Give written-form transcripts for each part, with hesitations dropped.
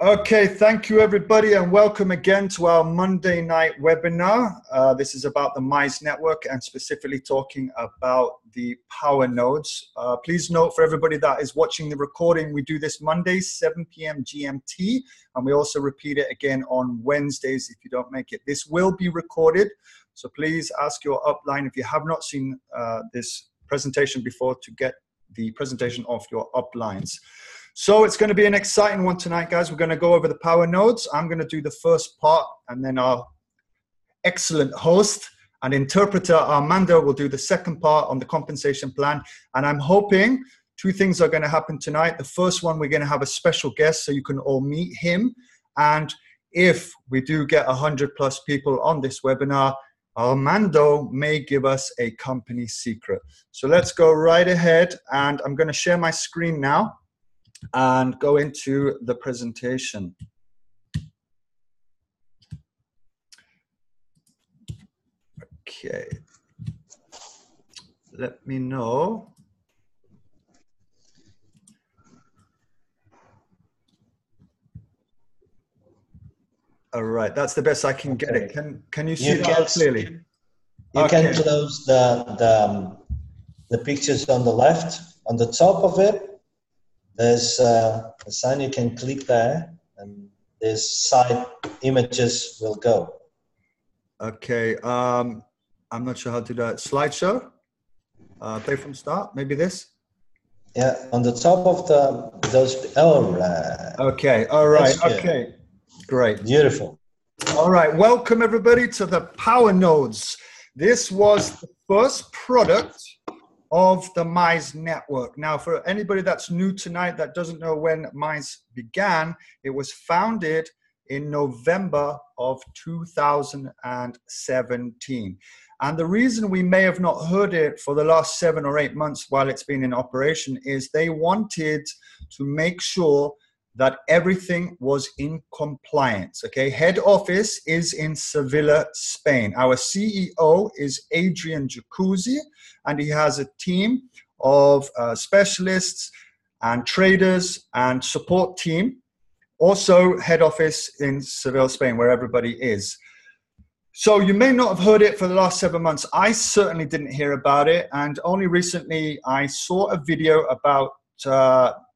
Okay, thank you everybody and welcome again to our Monday night webinar. This is about the Mize Network and specifically talking about the Powernodes. Please note for everybody that is watching the recording, we do this Mondays, 7 p.m. GMT, and we also repeat it again on Wednesdays if you don't make it. This will be recorded, so please ask your upline if you have not seen this presentation before to get the presentation of your uplines. So it's going to be an exciting one tonight, guys. We're going to go over the power nodes. I'm going to do the first part, and then our excellent host and interpreter, Armando, will do the second part on the compensation plan. And I'm hoping two things are going to happen tonight. The first one, we're going to have a special guest so you can all meet him. And if we do get 100+ people on this webinar, Armando may give us a company secret. So let's go right ahead. And I'm going to share my screen now and go into the presentation. Okay, let me know. All right, that's the best I can get it. Can you see that clearly? You can close the pictures on the left. On the top of it, there's a sign. You can click there, and these side images will go. Okay, I'm not sure how to do that. Slideshow, play from start, maybe this? Yeah, on the top of those, all right. Okay, all right, okay, great. Beautiful. All right, welcome everybody to the Power Nodes. This was the first product of the Mize Network. Now, for anybody that's new tonight that doesn't know when Mize began, it was founded in November of 2017. And the reason we may have not heard it for the last 7 or 8 months while it's been in operation is they wanted to make sure that everything was in compliance, okay? Head office is in Sevilla, Spain. Our CEO is Adrian Jacuzzi, and he has a team of specialists and traders and support team. Also, head office in Seville, Spain, where everybody is. So you may not have heard it for the last 7 months. I certainly didn't hear about it. And only recently I saw a video about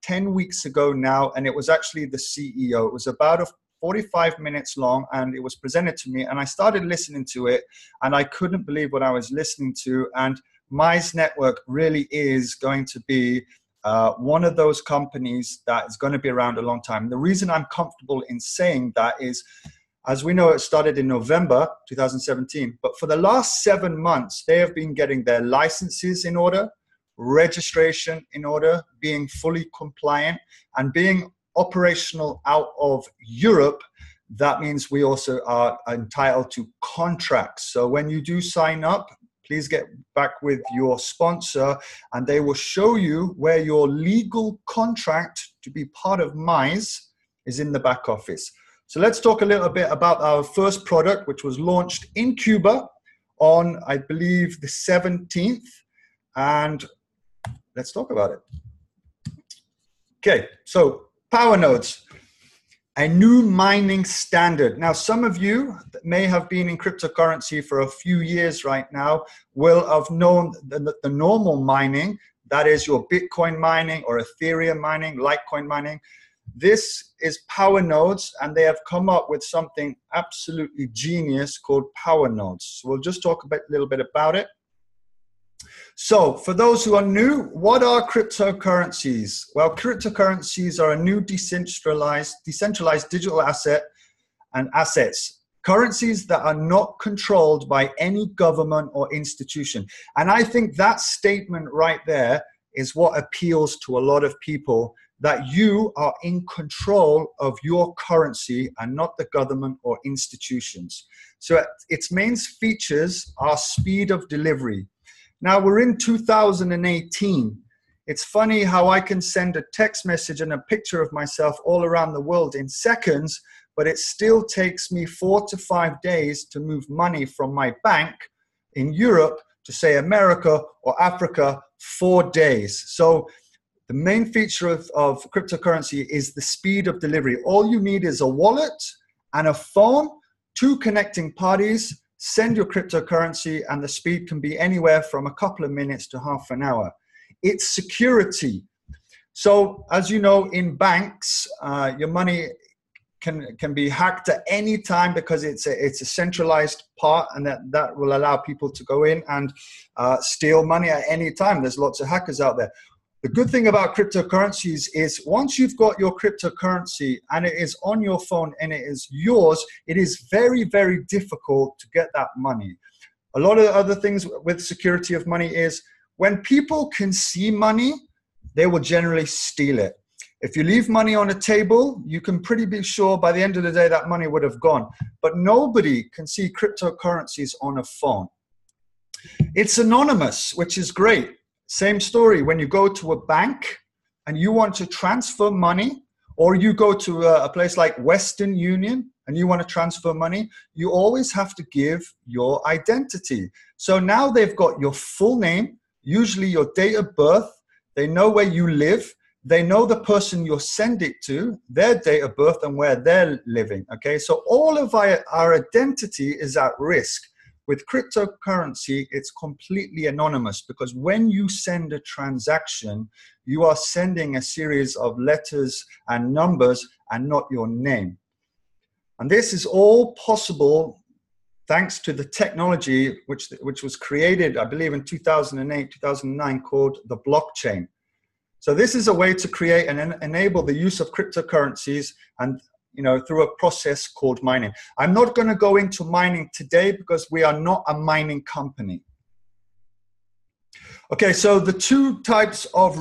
10 weeks ago now, and it was actually the CEO. It was about 45 minutes long, and it was presented to me, and I started listening to it, and I couldn't believe what I was listening to. And Mize Network really is going to be one of those companies that is going to be around a long time. The reason I'm comfortable in saying that is, as we know, it started in November 2017, but for the last 7 months, they have been getting their licenses in order, registration in order, being fully compliant, and being operational out of Europe. That means we also are entitled to contracts. So when you do sign up, please get back with your sponsor, and they will show you where your legal contract to be part of Mize is in the back office. So let's talk a little bit about our first product, which was launched in Cuba on, I believe, the 17th. And let's talk about it. Okay, so power nodes, a new mining standard. Now, some of you that may have been in cryptocurrency for a few years right now will have known the normal mining, that is your Bitcoin mining or Ethereum mining, Litecoin mining. This is power nodes, and they have come up with something absolutely genius called power nodes. So we'll just talk a little bit about it. So for those who are new, what are cryptocurrencies? Well, cryptocurrencies are a new decentralized digital asset and assets, currencies that are not controlled by any government or institution. And I think that statement right there is what appeals to a lot of people, that you are in control of your currency and not the government or institutions. So its main features are speed of delivery. Now, we're in 2018. It's funny how I can send a text message and a picture of myself all around the world in seconds, but it still takes me 4 to 5 days to move money from my bank in Europe to, say, America or Africa, 4 days. So The main feature of cryptocurrency is the speed of delivery. All you need is a wallet and a phone, two connecting parties, send your cryptocurrency, and the speed can be anywhere from a couple of minutes to half an hour. It's security. So as you know, in banks, your money can be hacked at any time because it's a centralized part, and that will allow people to go in and steal money at any time. There's lots of hackers out there. The good thing about cryptocurrencies is once you've got your cryptocurrency and it is on your phone and it is yours, it is very, very difficult to get that money. A lot of the other things with security of money is when people can see money, they will generally steal it. If you leave money on a table, you can pretty be sure by the end of the day that money would have gone. But nobody can see cryptocurrencies on a phone. It's anonymous, which is great. Same story when you go to a bank and you want to transfer money, or you go to a place like Western Union and you want to transfer money, you always have to give your identity. So now they've got your full name, usually your date of birth, they know where you live, they know the person you'll send it to, their date of birth and where they're living, okay? So all of our identity is at risk. With cryptocurrency, it's completely anonymous because when you send a transaction, you are sending a series of letters and numbers and not your name. And this is all possible thanks to the technology which was created, I believe, in 2008, 2009, called the blockchain. So this is a way to create and enable the use of cryptocurrencies and through a process called mining. I'm not going to go into mining today because we are not a mining company. Okay, so the two types of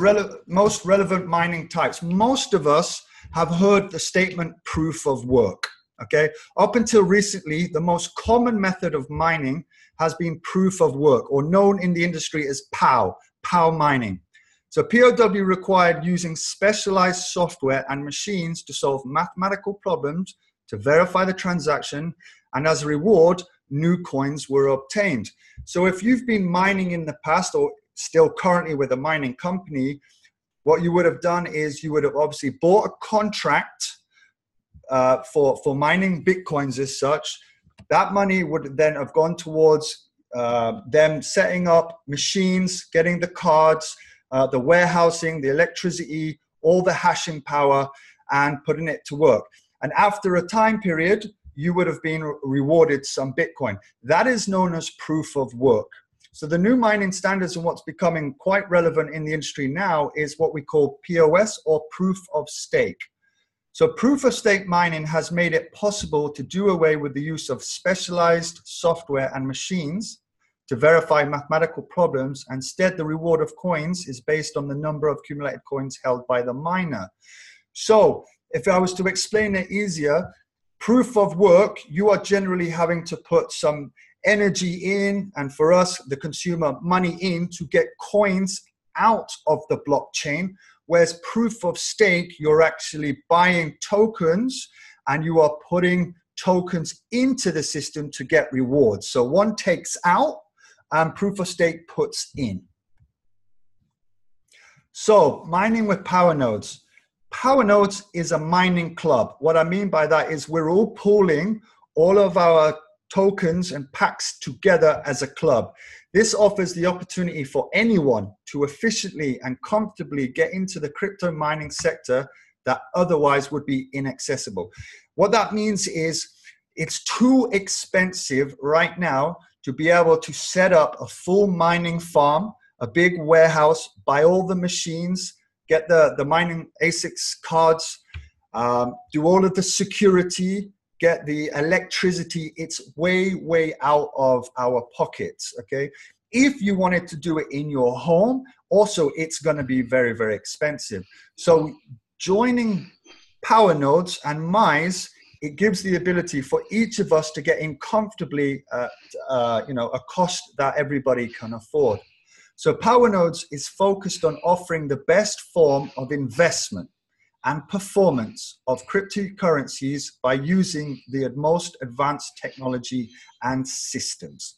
most relevant mining types. Most of us have heard the statement proof of work. Okay, up until recently, the most common method of mining has been proof of work, or known in the industry as POW mining. So POW required using specialized software and machines to solve mathematical problems to verify the transaction, and as a reward, new coins were obtained. So if you've been mining in the past or still currently with a mining company, what you would have done is you would have obviously bought a contract for mining Bitcoins as such. That money would then have gone towards them setting up machines, getting the cards, the warehousing, the electricity, all the hashing power, and putting it to work. And after a time period, you would have been rewarded some Bitcoin. That is known as proof of work. So the new mining standards and what's becoming quite relevant in the industry now is what we call POS, or proof of stake. So proof of stake mining has made it possible to do away with the use of specialized software and machines to verify mathematical problems. Instead, the reward of coins is based on the number of accumulated coins held by the miner. So if I was to explain it easier, proof of work, you are generally having to put some energy in, and for us, the consumer, money in to get coins out of the blockchain. Whereas proof of stake, you're actually buying tokens and you are putting tokens into the system to get rewards. So one takes out and proof of stake puts in. So mining with Powernodes. Powernodes is a mining club. What I mean by that is we're all pooling all of our tokens and packs together as a club. This offers the opportunity for anyone to efficiently and comfortably get into the crypto mining sector that otherwise would be inaccessible. What that means is it's too expensive right now to be able to set up a full mining farm, a big warehouse, buy all the machines, get the mining ASICs cards, do all of the security, get the electricity. It's way, way out of our pockets, okay? If you wanted to do it in your home, also it's gonna be very, very expensive. So joining Powernodes and Mize, it gives the ability for each of us to get in comfortably at a cost that everybody can afford. So Powernodes is focused on offering the best form of investment and performance of cryptocurrencies by using the most advanced technology and systems.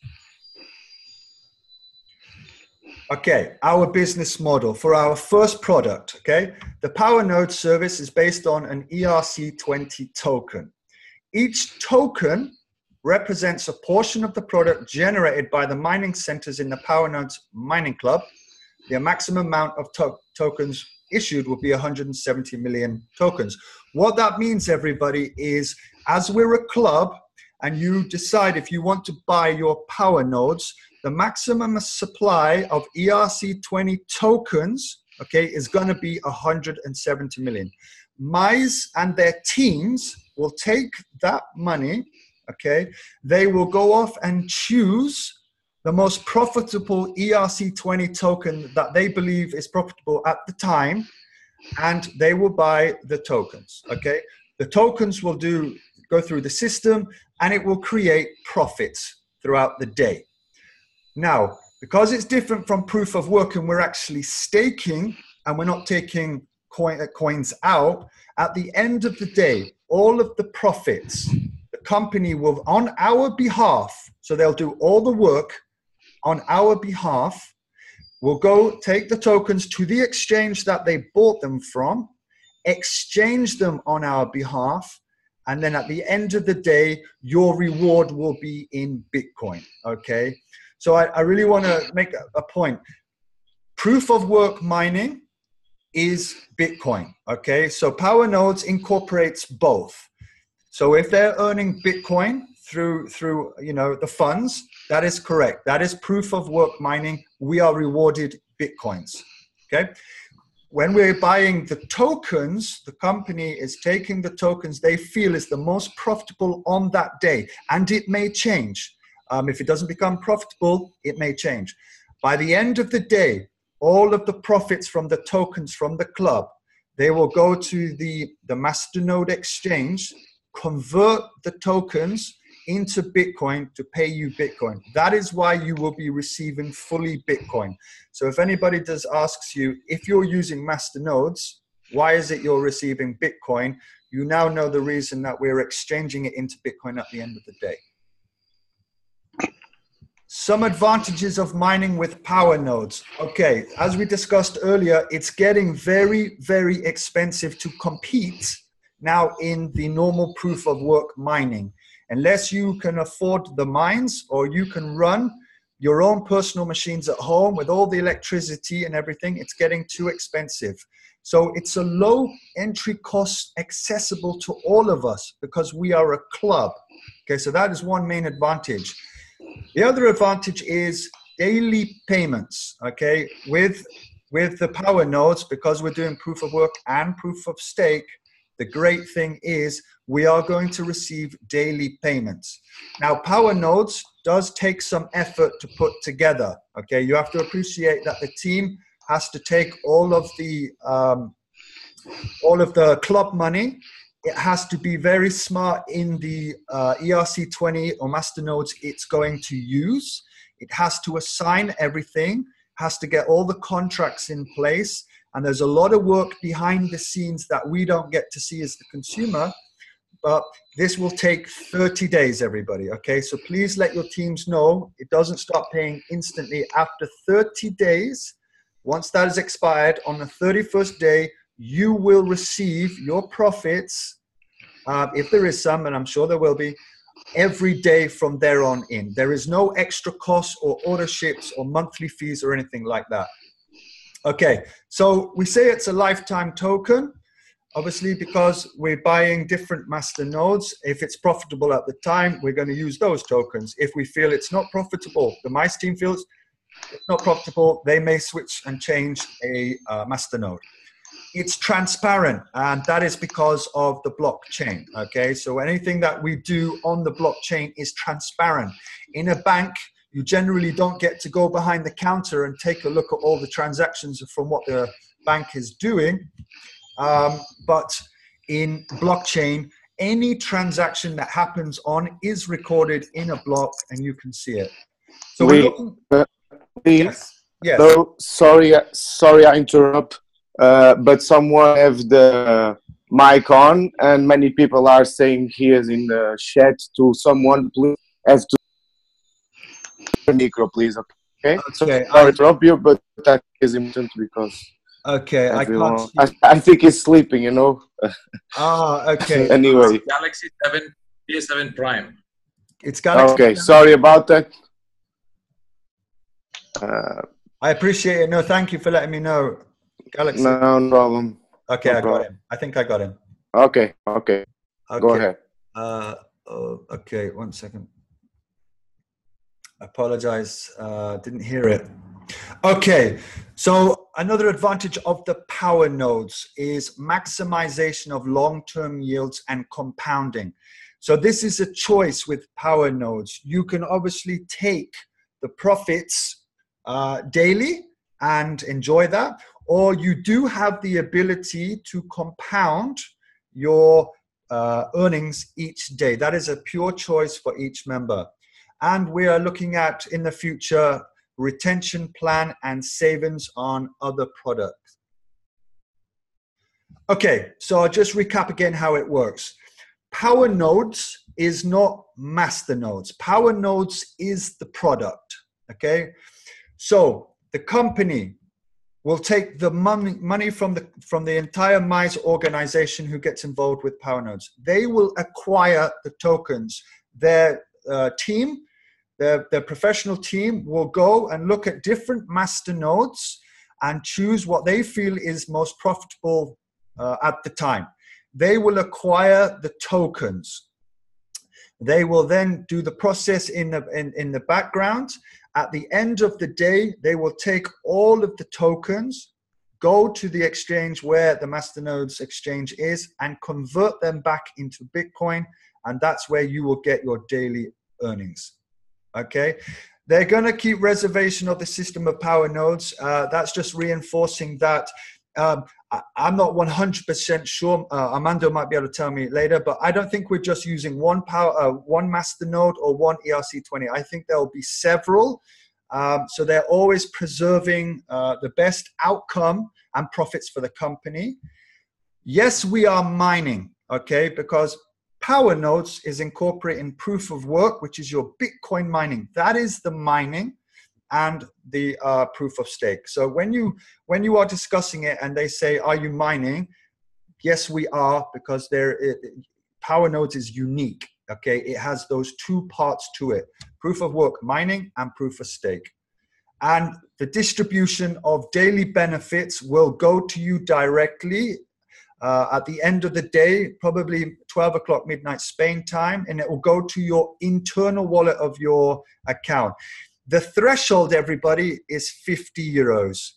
Okay, our business model for our first product, okay? The Powernode service is based on an ERC20 token. Each token represents a portion of the product generated by the mining centers in the Powernodes mining club. The maximum amount of tokens issued will be 170 million tokens. What that means, everybody, is as we're a club and you decide if you want to buy your Powernodes, the maximum supply of ERC20 tokens, okay, is going to be 170 million. Mize and their teams will take that money, okay, they will go off and choose the most profitable ERC20 token that they believe is profitable at the time, and they will buy the tokens, okay? The tokens will go through the system and it will create profits throughout the day. Now, because it's different from proof of work and we're actually staking and we're not taking coins out, at the end of the day, all of the profits, the company will, on our behalf, so they'll do all the work on our behalf, will go take the tokens to the exchange that they bought them from, exchange them on our behalf, and then at the end of the day, your reward will be in Bitcoin, okay? So I really want to make a point. Proof of work mining is Bitcoin, okay? So Powernodes incorporates both. So if they're earning Bitcoin through you know, the funds, that is correct. That is proof of work mining. We are rewarded Bitcoins, okay? When we're buying the tokens, the company is taking the tokens they feel is the most profitable on that day, and it may change. If it doesn't become profitable, it may change. By the end of the day, all of the profits from the tokens from the club, they will go to the masternode exchange, convert the tokens into Bitcoin to pay you Bitcoin. That is why you will be receiving fully Bitcoin. So if anybody asks you, if you're using masternodes, why is it you're receiving Bitcoin? You now know the reason that we're exchanging it into Bitcoin at the end of the day. Some advantages of mining with Powernodes. Okay, as we discussed earlier, it's getting very, very expensive to compete now in the normal proof of work mining. Unless you can afford the mines or you can run your own personal machines at home with all the electricity and everything, it's getting too expensive. So it's a low entry cost accessible to all of us because we are a club. Okay, so that is one main advantage. The other advantage is daily payments, okay? With the Powernodes, because we're doing proof of work and proof of stake, the great thing is we are going to receive daily payments. Now, Powernodes does take some effort to put together, okay? You have to appreciate that the team has to take all of the club money. It has to be very smart in the ERC20 or masternodes it's going to use. It has to assign everything, has to get all the contracts in place. And there's a lot of work behind the scenes that we don't get to see as the consumer. But this will take 30 days, everybody, okay? So please let your teams know it doesn't start paying instantly. After 30 days, once that is expired, on the 31st day, you will receive your profits, if there is some, and I'm sure there will be, every day from there on in. There is no extra cost or order ships or monthly fees or anything like that. Okay, so we say it's a lifetime token, obviously because we're buying different master nodes. If it's profitable at the time, we're going to use those tokens. If we feel it's not profitable, the Mize team feels it's not profitable, they may switch and change a master node. It's transparent, and that is because of the blockchain, okay? So anything that we do on the blockchain is transparent. In a bank, you generally don't get to go behind the counter and take a look at all the transactions from what the bank is doing. But in blockchain, any transaction that happens on is recorded in a block and you can see it. So yes. So sorry I interrupt, but someone have the mic on and many people are saying here in the chat to someone, please have to micro, please. Okay. Okay. Okay, Sorry to interrupt you, but that is important because okay, I can't everyone, see. I think he's sleeping, you know. Ah, okay. Anyway. Galaxy 7, P7 Prime. It's Galaxy. Okay, sorry about that. I appreciate it. No, thank you for letting me know. Galaxy. No problem. Okay, No I got problem. him. I think I got him. Okay, okay. Go Okay. ahead. Okay, 1 second. I apologize. Didn't hear it. Okay, so another advantage of the power nodes is maximization of long-term yields and compounding. So this is a choice with power nodes. You can obviously take the profits daily and enjoy that, or you do have the ability to compound your earnings each day. That is a pure choice for each member. And we are looking at, in the future, retention plan and savings on other products. Okay, so I'll just recap again how it works. Power nodes is not master nodes. Power nodes is the product, okay? So the company will take the money from the entire Mize organization who gets involved with power nodes. They will acquire the tokens. Their team, their professional team will go and look at different master nodes and choose what they feel is most profitable at the time. They will acquire the tokens. They will then do the process in the background. At the end of the day, they will take all of the tokens, go to the exchange where the masternodes exchange is, and convert them back into Bitcoin. And that's where you will get your daily earnings. Okay. They're going to keep reservation of the system of power nodes. That's just reinforcing that. I'm not 100% sure. Armando might be able to tell me later, but I don't think we're just using one master node or one ERC20. I think there will be several. So they're always preserving the best outcome and profits for the company. Yes, we are mining, okay, because power nodes is incorporating proof of work, which is your Bitcoin mining. That is the mining and the proof of stake. So when you are discussing it and they say, are you mining? Yes, we are, because power nodes is unique. Okay, it has those two parts to it: proof of work mining and proof of stake. And the distribution of daily benefits will go to you directly at the end of the day, probably 12 o'clock midnight Spain time, and it will go to your internal wallet of your account. The threshold, everybody, is 50 euros.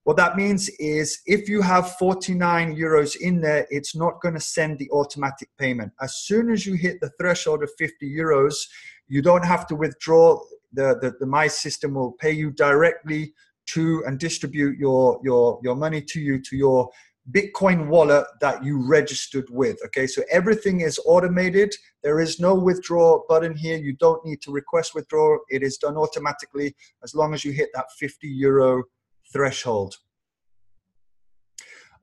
What that means is if you have 49 euros in there, it's not going to send the automatic payment. As soon as you hit the threshold of 50 euros, you don't have to withdraw. The Mize system will pay you directly to and distribute your money to you, to your Bitcoin wallet that you registered with. Okay, so everything is automated. There is no withdraw button here. You don't need to request withdrawal. It is done automatically as long as you hit that 50 euro threshold.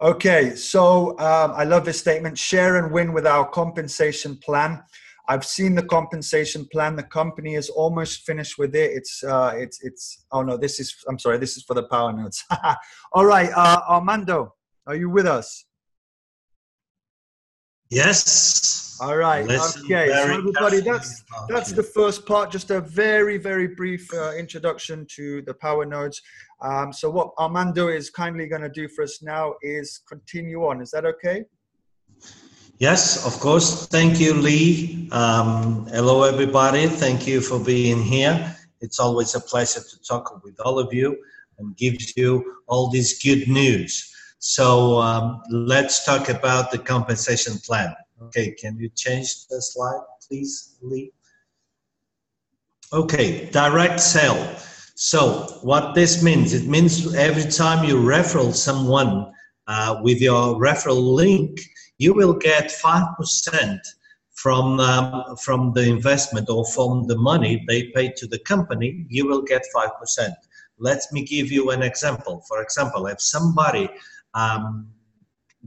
Okay, so I love this statement: share and win with our compensation plan. I've seen the compensation plan. The company is almost finished with it. Oh no, I'm sorry, this is for the power nodes. All right, Armando, are you with us? Yes. All right. Okay. So everybody, that's the first part. Just a very, very brief introduction to the power nodes. So what Armando is kindly going to do for us now is continue on. Is that okay? Yes, of course. Thank you, Lee. Hello, everybody. Thank you for being here. It's always a pleasure to talk with all of you and give you all this good news. So let's talk about the compensation plan. Okay, can you change the slide, please, Lee? Okay, direct sale. So what this means, it means every time you refer someone with your referral link, you will get 5% from the investment or from the money they pay to the company. You will get 5%. Let me give you an example. For example, if somebody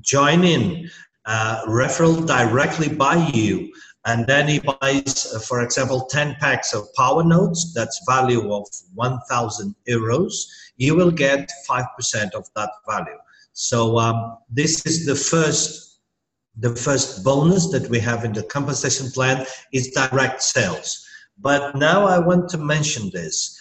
join in referral directly by you and then he buys, for example, 10 packs of Powernodes, that's value of 1,000 euros, you will get 5% of that value. So this is the first bonus that we have in the compensation plan is direct sales. But now I want to mention this.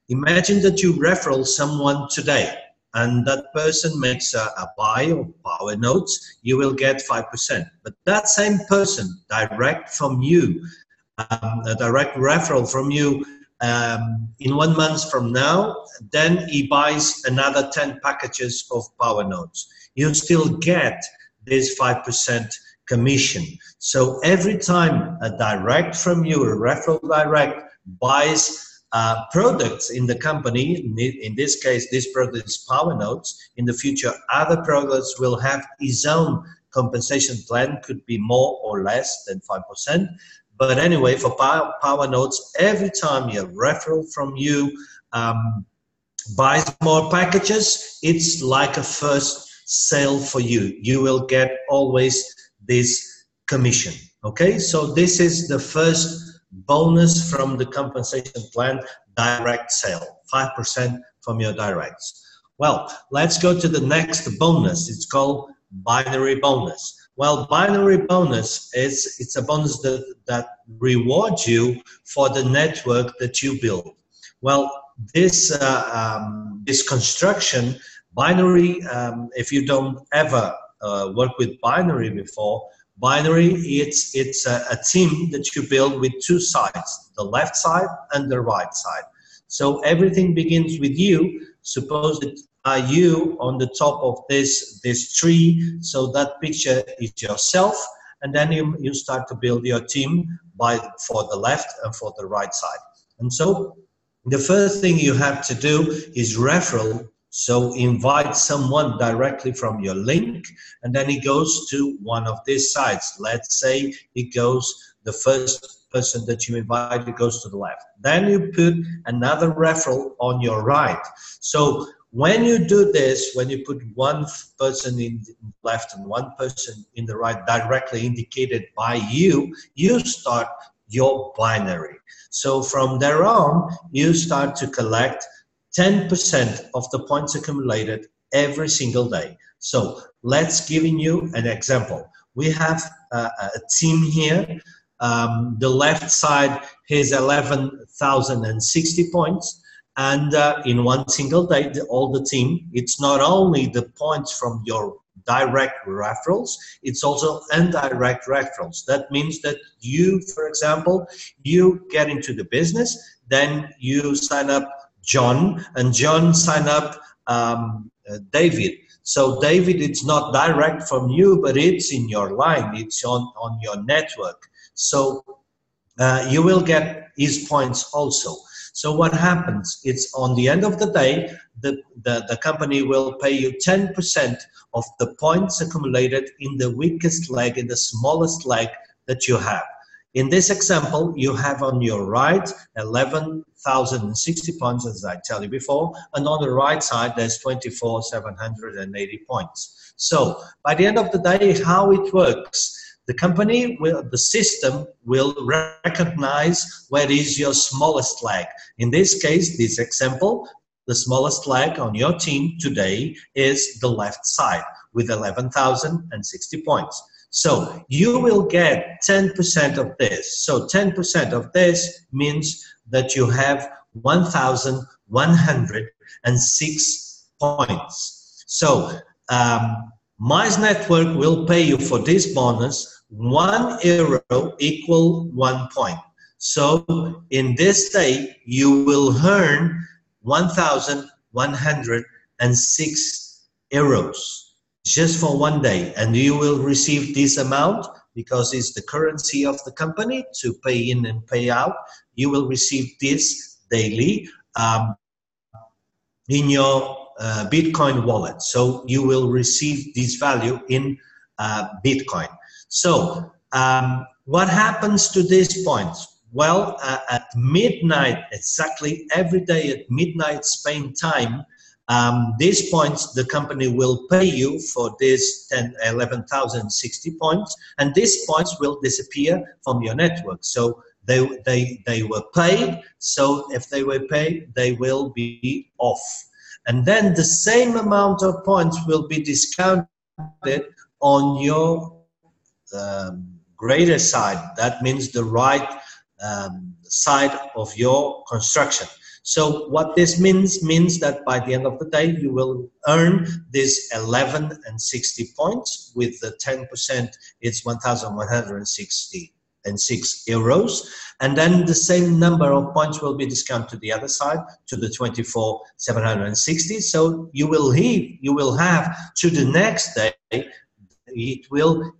Imagine that you referral someone today, and that person makes a buy of Powernodes, you will get 5%. But that same person, direct from you, a direct referral from you, in 1 month from now, then he buys another 10 packages of Powernodes. You still get this 5% commission. So every time a direct from you, a referral direct, buys products in the company, in this case, this product is Powernodes. In the future, other products will have his own compensation plan, could be more or less than 5%. But anyway, for Powernodes, every time a referral from you buys more packages, it's like a first sale for you. You will get always this commission. Okay, so this is the first bonus from the compensation plan, direct sale, 5% from your directs. Well, let's go to the next bonus. It's called binary bonus. Well, binary bonus it's a bonus that rewards you for the network that you build. Well, this construction, binary, if you don't ever work with binary before, binary, it's a team that you build with two sides, the left side and the right side. So everything begins with you. Suppose that you on the top of this tree, so that picture is yourself, and then you start to build your team for the left and for the right side. And so the first thing you have to do is referral. So invite someone directly from your link, and then he goes to one of these sites. Let's say he goes, the first person that you invite, he goes to the left. Then you put another referral on your right. So when you do this, when you put one person in the left and one person in the right, directly indicated by you, you start your binary. So from there on, you start to collect 10% of the points accumulated every single day. So let's give you an example. We have a team here. The left side has 11,060 points. And in one single day, all the team, it's not only the points from your direct referrals, it's also indirect referrals. That means that you, for example, you get into the business, then you sign up John, and John sign up David. So David, it's not direct from you, but it's in your line, it's on your network. So you will get his points also. So what happens? It's on the end of the day, the company will pay you 10% of the points accumulated in the weakest leg, in the smallest leg that you have. In this example, you have on your right 11,060 points, as I tell you before, and on the right side there's 24,780 points. So by the end of the day, how it works? The company will, the system will recognize where is your smallest leg. In this case, this example, the smallest leg on your team today is the left side with 11,060 points. So you will get 10% of this. So 10% of this means that you have 1,106 points. So Mize Network will pay you for this bonus €1 equal 1 point. So in this day, you will earn 1,106 euros just for 1 day, and you will receive this amount because it's the currency of the company to pay in and pay out. You will receive this daily in your Bitcoin wallet. So you will receive this value in Bitcoin. So what happens to these points? Well, at midnight, exactly every day at midnight Spain time, These points, the company will pay you for this 11,060 points, and these points will disappear from your network. So they were paid, so if they were paid, they will be off. And then the same amount of points will be discounted on your greater side. That means the right side of your construction. So what this means that by the end of the day, you will earn this 1160 points. With the 10%, it's 1,166 euros. And then the same number of points will be discounted to the other side, to the 24,760. So you will have to the next day, it will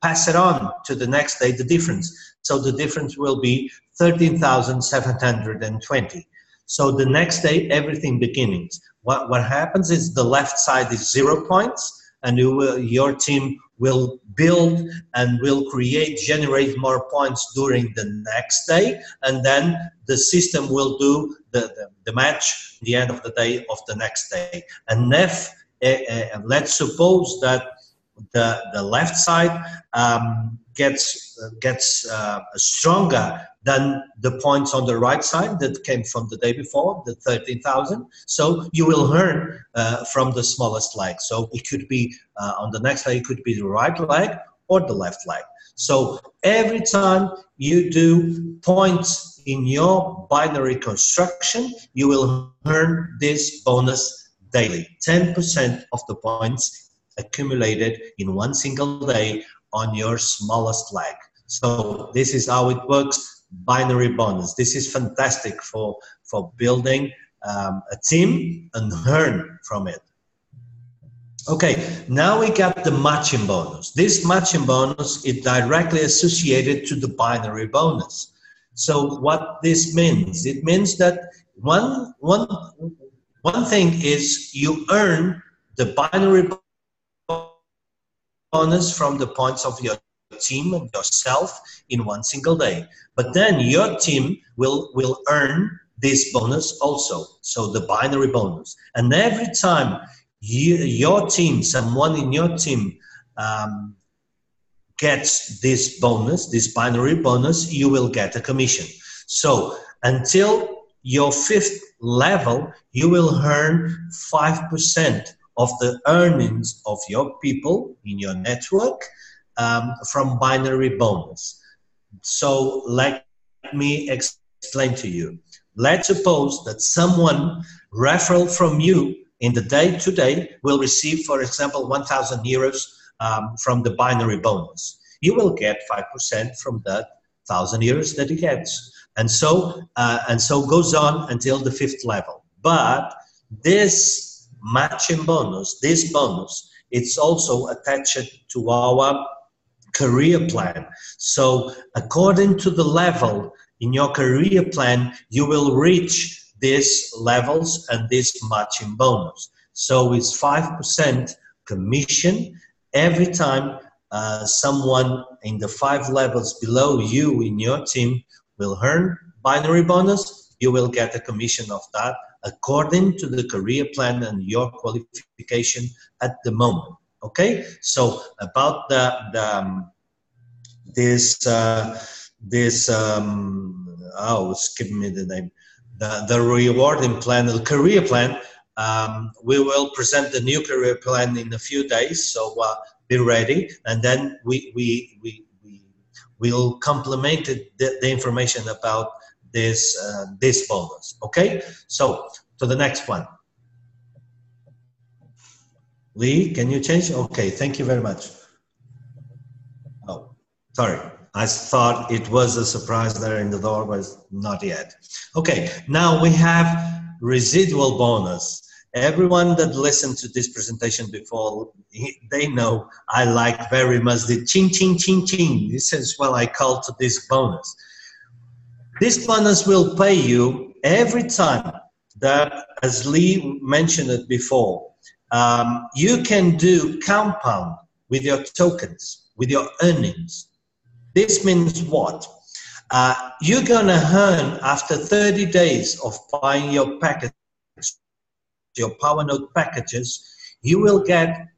pass it on to the next day, the difference. So the difference will be 13,720. So the next day, everything begins. What happens is the left side is 0 points, and your team will build and will generate more points during the next day, and then the system will do the match at the end of the day of the next day. And if let's suppose that the left side gets stronger than the points on the right side that came from the day before, the 13,000. So you will earn from the smallest leg. So it could be on the next leg, it could be the right leg or the left leg. So every time you do points in your binary construction, you will earn this bonus daily. 10% of the points accumulated in one single day on your smallest leg. So this is how it works. Binary bonus. This is fantastic for building a team and earn from it. Okay, now we got the matching bonus. This matching bonus is directly associated to the binary bonus. So what this means? It means that one thing is you earn the binary bonus from the points of your team and yourself in one single day. But then your team will earn this bonus also, so the binary bonus. And every time your team, someone in your team gets this bonus, this binary bonus, you will get a commission. So until your 5th level, you will earn 5% of the earnings of your people in your network from binary bonus. So let me explain to you. Let's suppose that someone referral from you in the day today will receive, for example, 1,000 euros from the binary bonus. You will get 5% from that 1,000 euros that he gets. And so goes on until the 5th level. But this matching bonus, this bonus, it's also attached to our career plan. So according to the level in your career plan, you will reach these levels and this matching bonus. So it's 5% commission every time someone in the 5 levels below you in your team will earn binary bonus. You will get a commission of that according to the career plan and your qualification at the moment. Okay, so about skip me the name, the rewarding plan, the career plan. We will present the new career plan in a few days, so be ready, and then we'll complement the information about this bonus. Okay, so to the next one. Lee, can you change? Okay, thank you very much. Oh, sorry. I thought it was a surprise there in the door, but not yet. Okay, now we have residual bonus. Everyone that listened to this presentation before, they know I like very much the ching, ching, ching, ching. This is what I call to this bonus. This bonus will pay you every time that, as Lee mentioned it before, you can do compound with your tokens, with your earnings. This means what? You're gonna earn after 30 days of buying your package your Powernode packages, you will get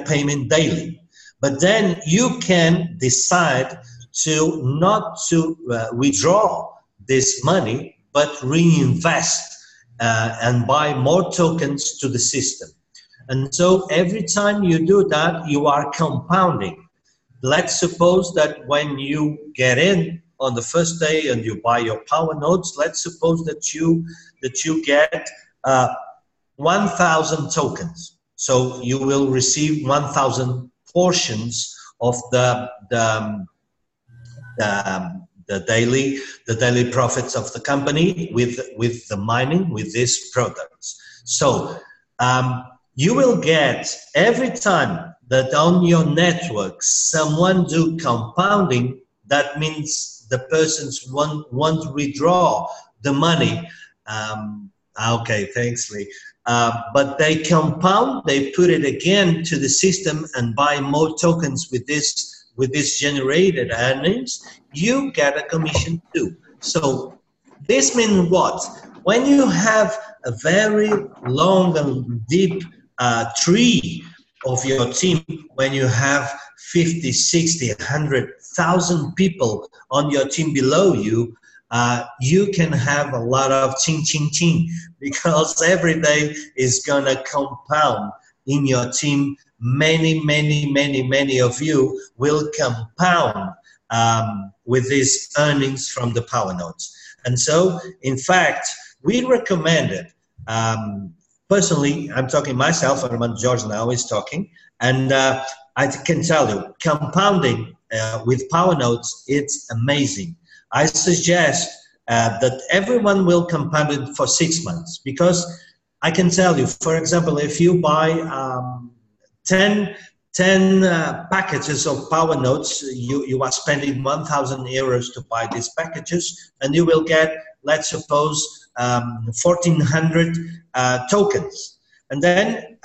payment daily. But then you can decide to not to withdraw this money, but reinvest and buy more tokens to the system. And so every time you do that, you are compounding. Let's suppose that when you get in on the first day and you buy your Powernodes, let's suppose that you get 1,000 tokens. So you will receive 1,000 portions of the daily profits of the company with the mining with these products. So you will get every time that on your network someone do compounding, that means the persons won't withdraw the money. Okay, thanks, Lee. But they compound, they put it again to the system and buy more tokens with this generated earnings. You get a commission too. So this means what? When you have a very long and deep tree of your team, when you have 50, 60, 100,000 people on your team below you, you can have a lot of ching, ching, ching, because every day is gonna compound in your team. Many, many, many, many of you will compound with these earnings from the Powernodes. And so, in fact, we recommend it. Personally, I'm talking myself, Armando Jorge now is talking, and I can tell you, compounding with Powernodes, it's amazing. I suggest that everyone will compound it for 6 months, because I can tell you, for example, if you buy 10 packages of Powernodes, you are spending 1,000 euros to buy these packages, and you will get, let's suppose, 1,400 tokens. And then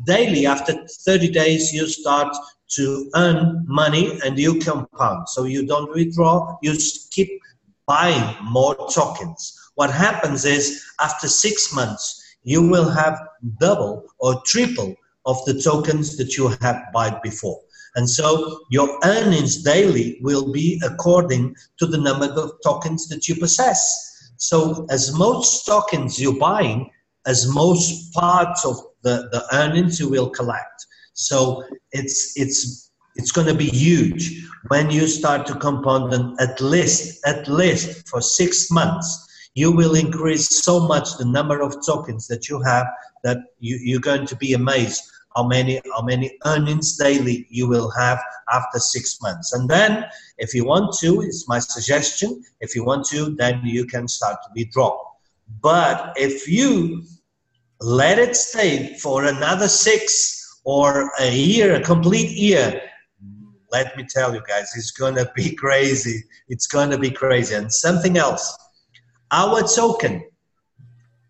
daily, after 30 days, you start to earn money and you compound. So you don't withdraw, you keep buying more tokens. What happens is, after 6 months, you will have double or triple of the tokens that you have bought before. And so your earnings daily will be according to the number of tokens that you possess. So as most tokens you're buying, as most parts of the earnings you will collect. So it's going to be huge when you start to compound them at least for 6 months. You will increase so much the number of tokens that you have that you're going to be amazed how many earnings daily you will have after 6 months. And then, if you want to, it's my suggestion, if you want to, then you can start to withdraw. But if you let it stay for another 6 or a year, a complete year, let me tell you guys, it's gonna be crazy. It's gonna be crazy. And something else, our token,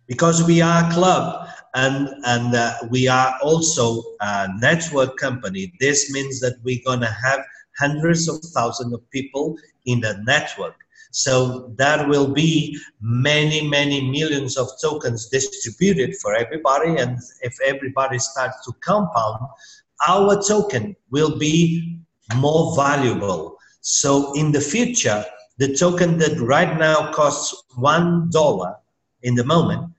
because we are a club, and we are also a network company. This means that we're gonna have hundreds of thousands of people in the network. So that will be many, many millions of tokens distributed for everybody. And if everybody starts to compound, our token will be more valuable. So in the future, the token that right now costs $1 in the moment,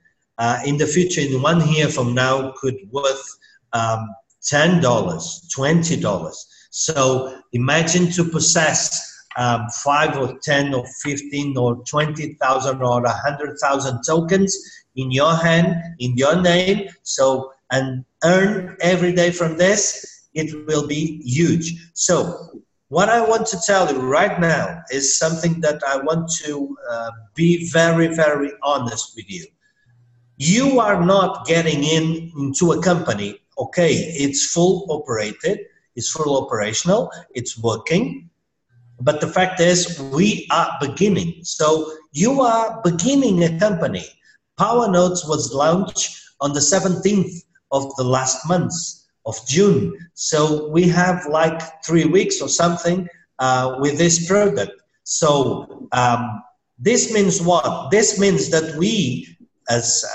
in the future, in 1 year from now, could worth $10, $20. So imagine to possess 5 or 10 or 15 or 20,000 or 100,000 tokens in your hand, in your name, so, and earn every day from this. It will be huge. So what I want to tell you right now is something that I want to be very, very honest with you. You are not getting into a company, okay, it's full operated, it's full operational, it's working, but the fact is we are beginning. So you are beginning a company. Powernodes was launched on the 17th of the last month of June. So we have like 3 weeks or something with this product. So this means what? This means that we as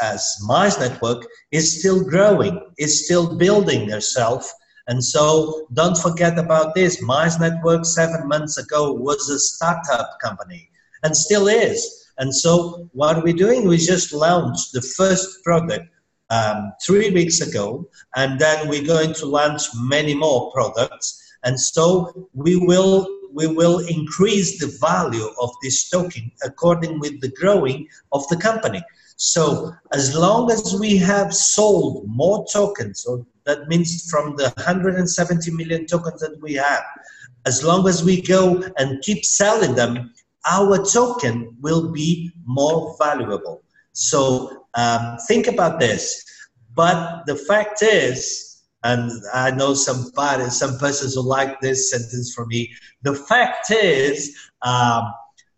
Mize Network is still growing, is still building herself. And so don't forget about this. Mize Network 7 months ago was a startup company and still is. And so what are we doing? We just launched the first product 3 weeks ago, and then we're going to launch many more products. And so we will increase the value of this token according with the growing of the company. So as long as we have sold more tokens, so that means from the 170 million tokens that we have, as long as we go and keep selling them, our token will be more valuable. So think about this. But the fact is, and I know some persons who like this sentence from me, the fact is,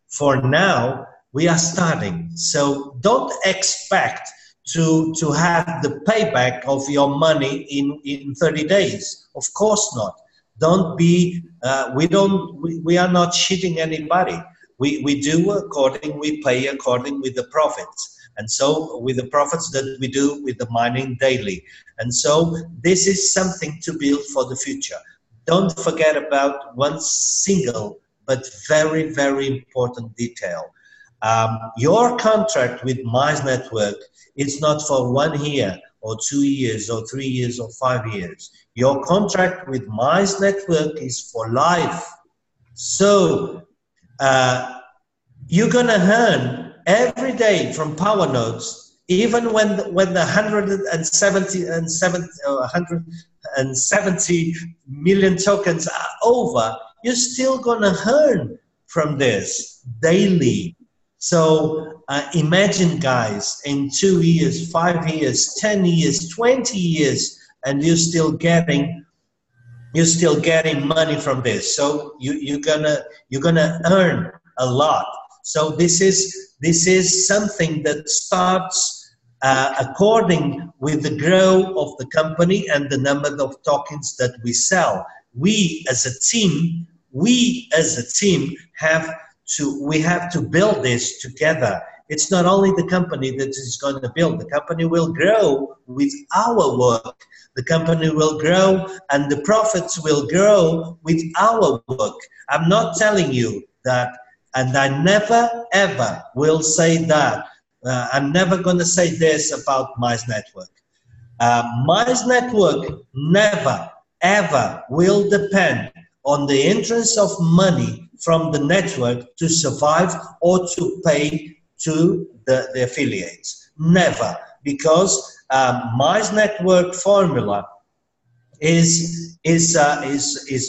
for now, we are starting. So don't expect to have the payback of your money in 30 days. Of course not. Don't be, we are not cheating anybody. We do according, we pay according with the profits. And so with the profits that we do with the mining daily. And so this is something to build for the future. Don't forget about one single but very, very important detail. Your contract with Mize Network is not for 1 year or 2 years or 3 years or 5 years. Your contract with Mize Network is for life. So you're gonna earn every day from Powernodes, even when the 170 million tokens are over, you're still gonna earn from this daily. So imagine, guys, in 2 years, 5 years, 10 years, 20 years, and you're still getting money from this. So you're gonna earn a lot. So this is something that starts according with the growth of the company and the number of tokens that we sell. We as a team have to build this together. It's not only the company that is going to build. The company will grow with our work. The company will grow and the profits will grow with our work. I'm not telling you that, and I never ever will say that. I'm never going to say this about Mize Network. Mize Network never ever will depend on the entrance of money from the network to survive or to pay to the affiliates. Never, because Mize Network formula is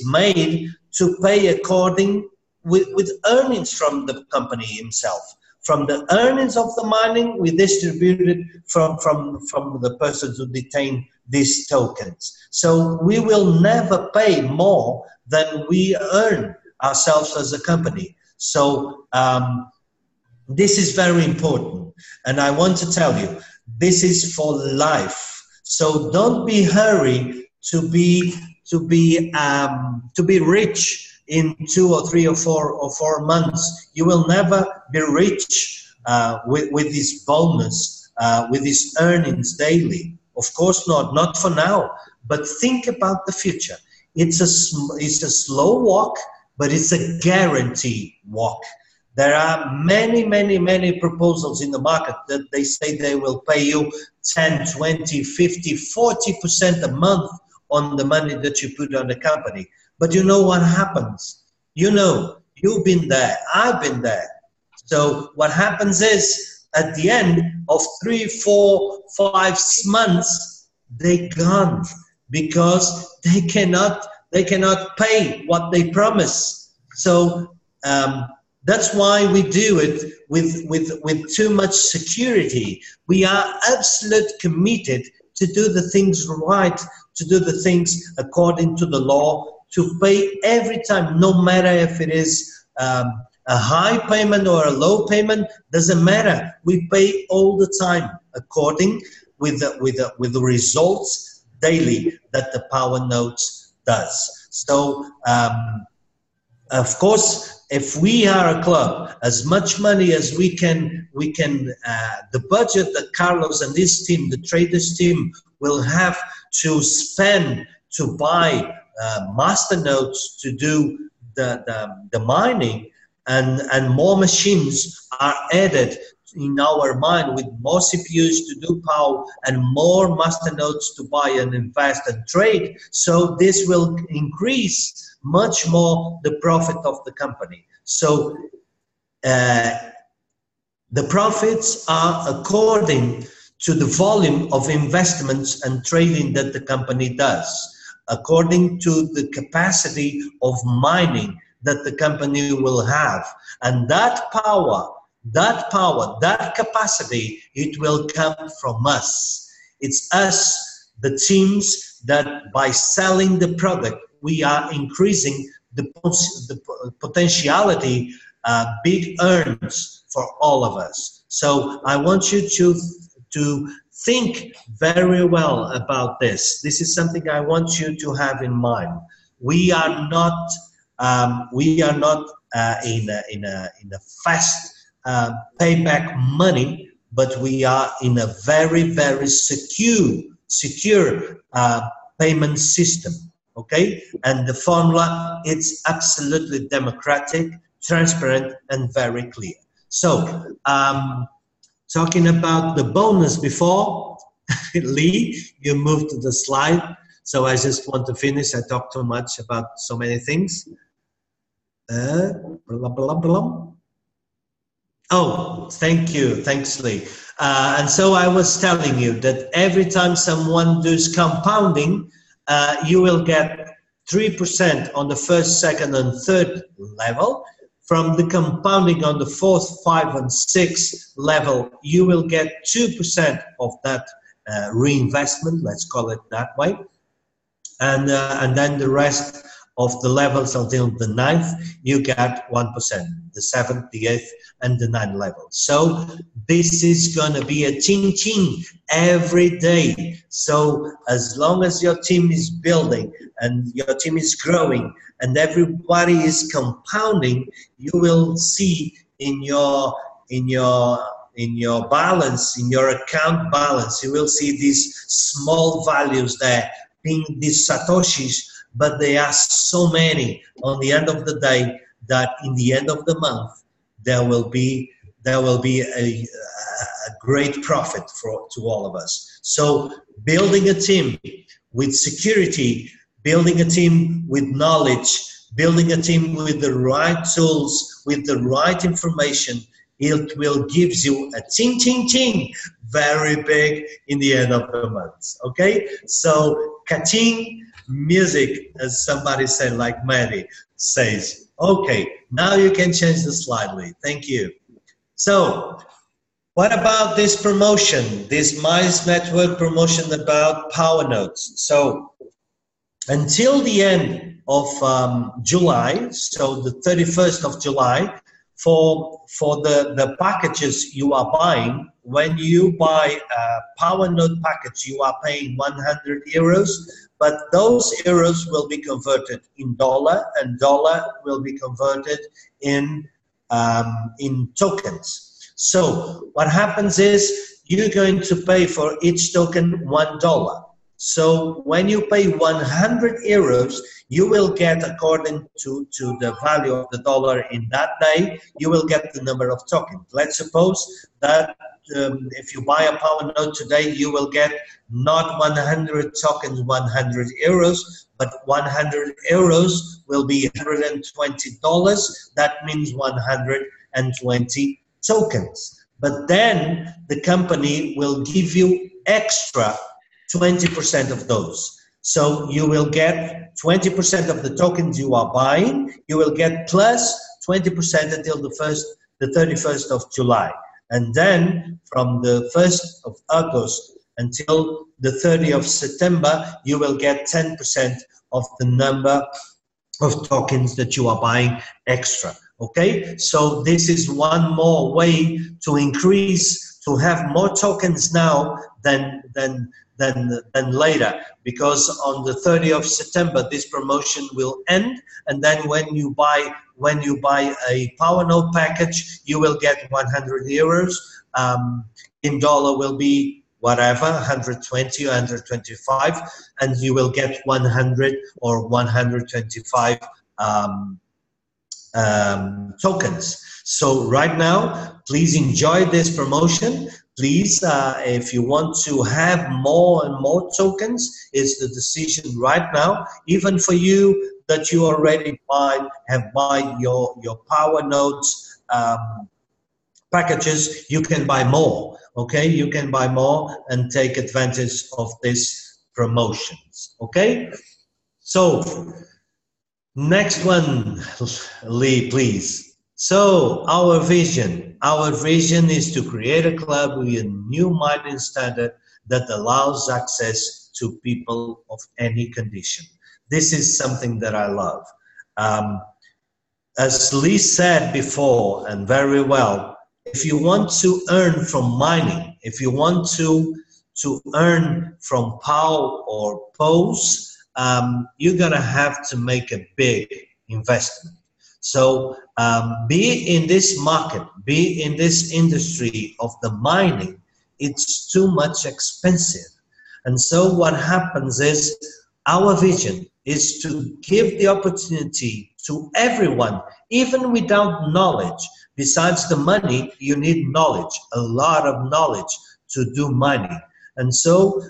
made to pay according with earnings from the company himself. From the earnings of the mining, we distributed from the persons who detain these tokens. So we will never pay more than we earn ourselves as a company. So this is very important, and I want to tell you, this is for life. So don't be hurried to be rich in 2 or 3 or 4 months. You will never be rich with this bonus, with these earnings daily. Of course not for now. But think about the future. It's a slow walk, but it's a guaranteed walk. There are many proposals in the market that they say they will pay you 10, 20, 50, 40% a month on the money that you put on the company. But you know what happens? You know, you've been there, I've been there. So what happens is, at the end of 3, 4, 5 months, they're gone because they cannot pay what they promise. So that's why we do it with too much security. We are absolutely committed to do the things right, to do the things according to the law, to pay every time, no matter if it is a high payment or a low payment, doesn't matter. We pay all the time according with the results daily that the Powernodes does. So of course, if we are a club, as much money as we can, the budget that Carlos and his team, the traders team, will have to spend to buy masternodes to do the mining, and more machines are added in our mind with more CPUs to do power and more masternodes to buy and invest and trade. So this will increase much more the profit of the company. So the profits are according to the volume of investments and trading that the company does, according to the capacity of mining that the company will have. And that power, that capacity, it will come from us. It's us, the teams, that by selling the product, we are increasing the potentiality, big earns for all of us. So I want you to think very well about this. This is something I want you to have in mind. We are not in a fast payback money, but we are in a very, very secure payment system. Okay, and the formula, it's absolutely democratic, transparent, and very clear. So talking about the bonus before, Lee, you moved to the slide. So I just want to finish. I talked too much about so many things. Oh, thank you. Thanks, Lee. And so I was telling you that every time someone does compounding, you will get 3% on the first, second, and third level. From the compounding on the fourth, 5, and 6 level, you will get 2% of that reinvestment, let's call it that way. And then the rest of the levels until the 9th, you get 1%, the 7th, the 8th, and the 9th level. So this is going to be a ching-ching every day. So as long as your team is building and your team is growing and everybody is compounding, you will see in your balance, in your account balance, you will see these small values there, being these satoshis, but they are so many on the end of the day that in the end of the month there will be a great profit to all of us. So building a team with security, building a team with knowledge, building a team with the right tools, with the right information, it will give you a ching ching ching very big in the end of the month. Okay, so ka-ching music, as somebody said, like Mary says. Okay, now you can change the slide, Lee. Thank you. So what about this promotion, this Mize Network promotion about Powernodes? So until the end of July, so the 31st of July, for the packages you are buying, when you buy a Powernode package, you are paying 100 euros, but those euros will be converted in dollar, and dollar will be converted in tokens. So what happens is you're going to pay for each token $1. So when you pay 100 euros, you will get, according to the value of the dollar in that day, you will get the number of tokens. Let's suppose that if you buy a Powernode today, you will get not 100 tokens, 100 euros, but 100 euros will be $120. That means 120 tokens. But then the company will give you extra 20% of those. So you will get 20% of the tokens you are buying, you will get plus 20% until the 31st of July. And then from the 1st of August until the 30th of September, you will get 10% of the number of tokens that you are buying extra. Okay, so this is one more way to increase to have more tokens now than later, because on the 30th of September this promotion will end, and then when you buy a Powernode package, you will get 100 euros. In dollar will be whatever, 120 or 125, and you will get 100 or 125 tokens. So right now, please enjoy this promotion. Please, if you want to have more and more tokens, it's the decision right now. Even for you that you already have buy your Powernodes packages, you can buy more. Okay, you can buy more and take advantage of these promotions. Okay, so next one, Lee, please. So our vision is to create a club with a new mining standard that allows access to people of any condition. This is something that I love. As Lee said before, and very well, if you want to earn from mining, if you want to earn from POW or POS, you're gonna have to make a big investment. So be in this market, be in this industry of the mining, it's too much expensive. And so what happens is, our vision is to give the opportunity to everyone, even without knowledge. Besides the money, you need knowledge, a lot of knowledge to do mining. And so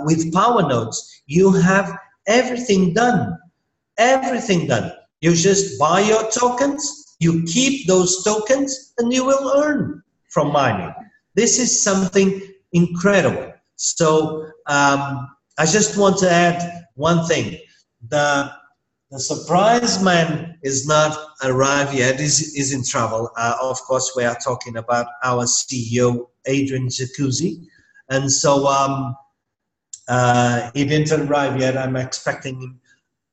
with Powernodes, you have everything done, everything done. You just buy your tokens, you keep those tokens, and you will earn from mining. This is something incredible. So I just want to add one thing. The surprise man is not arrived yet, is in trouble. Of course, we are talking about our CEO, Adrian Jacuzzi. And so he didn't arrive yet. I'm expecting him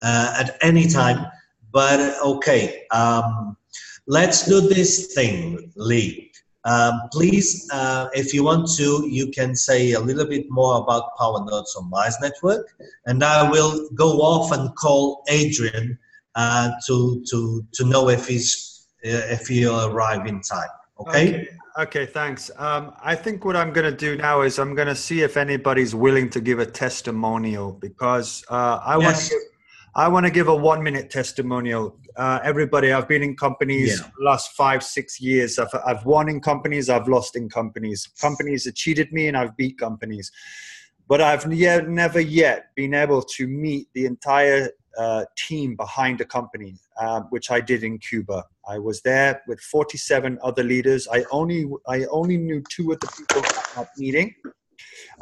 at any time. But okay, let's do this thing, Lee. Please, if you want to, you can say a little bit more about Powernodes on Mize Network, and I will go off and call Adrian to know if he'll arrive in time. Okay? Okay, thanks. I think what I'm going to do now is I'm going to see if anybody's willing to give a testimonial, because I want to give a 1-minute testimonial. Everybody, I've been in companies the last 5-6 years. I've won in companies, I've lost in companies. Companies have cheated me and I've beat companies. But I've never yet been able to meet the entire team behind a company, which I did in Cuba. I was there with 47 other leaders. I only knew 2 of the people at that meeting.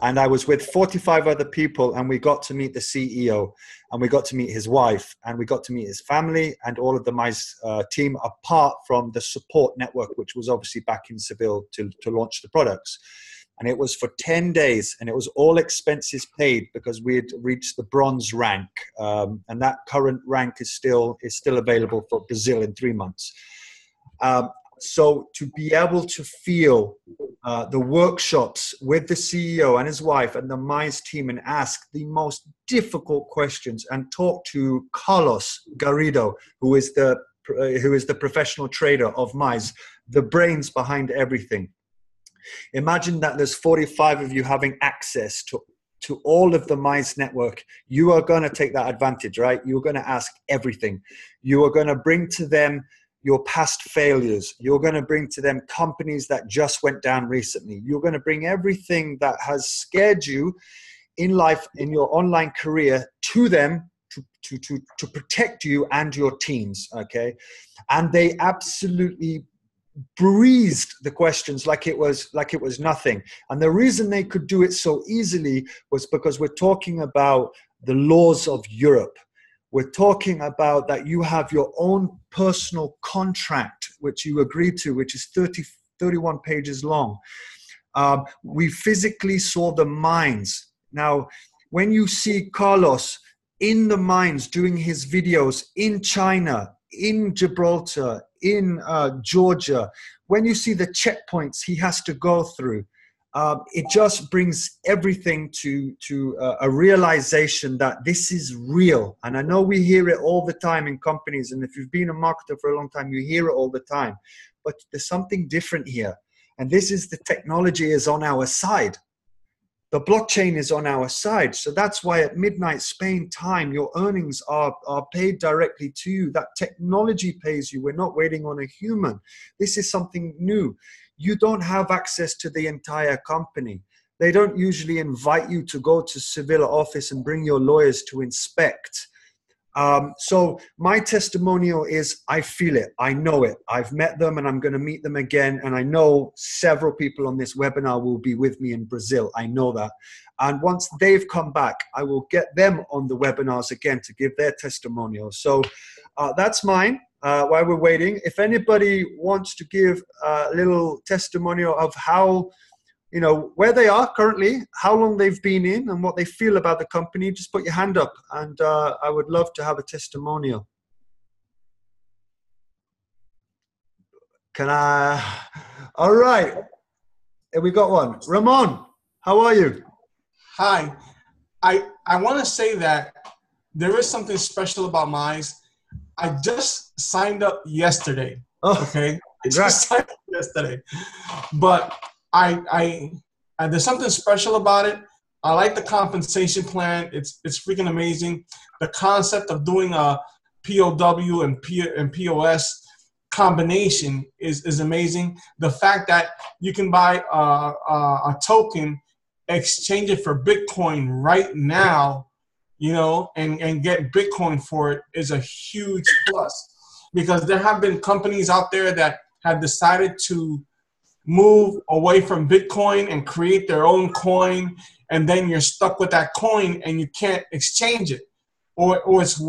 And I was with 45 other people, and we got to meet the CEO, and we got to meet his wife, and we got to meet his family and all of the Mize team, apart from the support network, which was obviously back in Seville to launch the products. And it was for 10 days, and it was all expenses paid, because we had reached the bronze rank, and that current rank is still available for Brazil in 3 months. So to be able to feel the workshops with the CEO and his wife and the Mize team, and ask the most difficult questions, and talk to Carlos Garrido, who is the professional trader of Mize, the brains behind everything. Imagine that there's 45 of you having access to all of the Mize network. You are going to take that advantage, right? You're going to ask everything. You are going to bring to them your past failures. You're going to bring to them companies that just went down recently. You're going to bring everything that has scared you in life, in your online career, to them to protect you and your teams, okay? And they absolutely breezed the questions like it was nothing. And the reason they could do it so easily was because we're talking about the laws of Europe. We're talking about that you have your own personal contract, which you agree to, which is 31 pages long. We physically saw the mines. Now, when you see Carlos in the mines doing his videos in China, in Gibraltar, in Georgia, when you see the checkpoints he has to go through, it just brings everything to a realization that this is real. And I know we hear it all the time in companies, and if you've been a marketer for a long time, you hear it all the time. But there's something different here, and this is the technology is on our side. The blockchain is on our side. So that's why at midnight Spain time, your earnings are paid directly to you. That technology pays you. We're not waiting on a human. This is something new. You don't have access to the entire company. They don't usually invite you to go to Sevilla office and bring your lawyers to inspect. So my testimonial is, I feel it, I know it, I've met them and I'm going to meet them again. And I know several people on this webinar will be with me in Brazil. I know that. And once they've come back, I will get them on the webinars again to give their testimonial. So that's mine. While we're waiting, if anybody wants to give a little testimonial of how, you know, where they are currently, how long they've been in and what they feel about the company, just put your hand up and I would love to have a testimonial. Can I? All right. We got one. Ramon, how are you? Hi. I want to say that there is something special about Mize. I just signed up yesterday. Oh, okay. I congrats. just signed up yesterday. But I there's something special about it. I like the compensation plan. It's freaking amazing. The concept of doing a POW and POS combination is amazing. The fact that you can buy a token, exchange it for Bitcoin right now, you know, and get Bitcoin for it is a huge plus, because there have been companies out there that have decided to move away from Bitcoin and create their own coin, and then you're stuck with that coin and you can't exchange it, or it's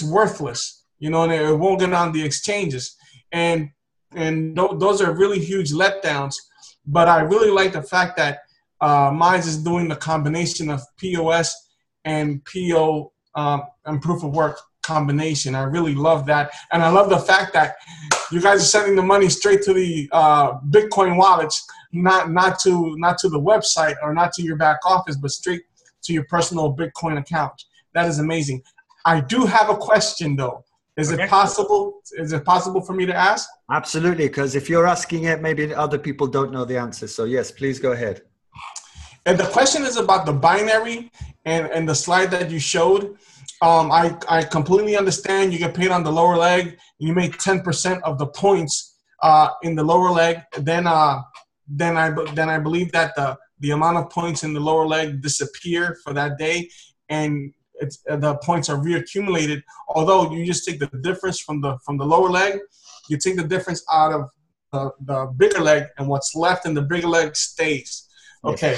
worthless, you know, and it won't get on the exchanges, and those are really huge letdowns. But I really like the fact that Mize is doing the combination of POS and PO and proof of work combination. I really love that, and I love the fact that you guys are sending the money straight to the Bitcoin wallets, not to the website or not to your back office, but straight to your personal Bitcoin account. That is amazing. I do have a question though. Is it possible for me to ask? Absolutely, because if you're asking it, maybe other people don't know the answer. So yes, please go ahead. And the question is about the binary and the slide that you showed. I completely understand. You get paid on the lower leg, and you make 10% of the points in the lower leg. Then I believe that the amount of points in the lower leg disappear for that day, and the points are reaccumulated. Although you just take the difference from the lower leg, you take the difference out of the bigger leg, and what's left in the bigger leg stays. Okay.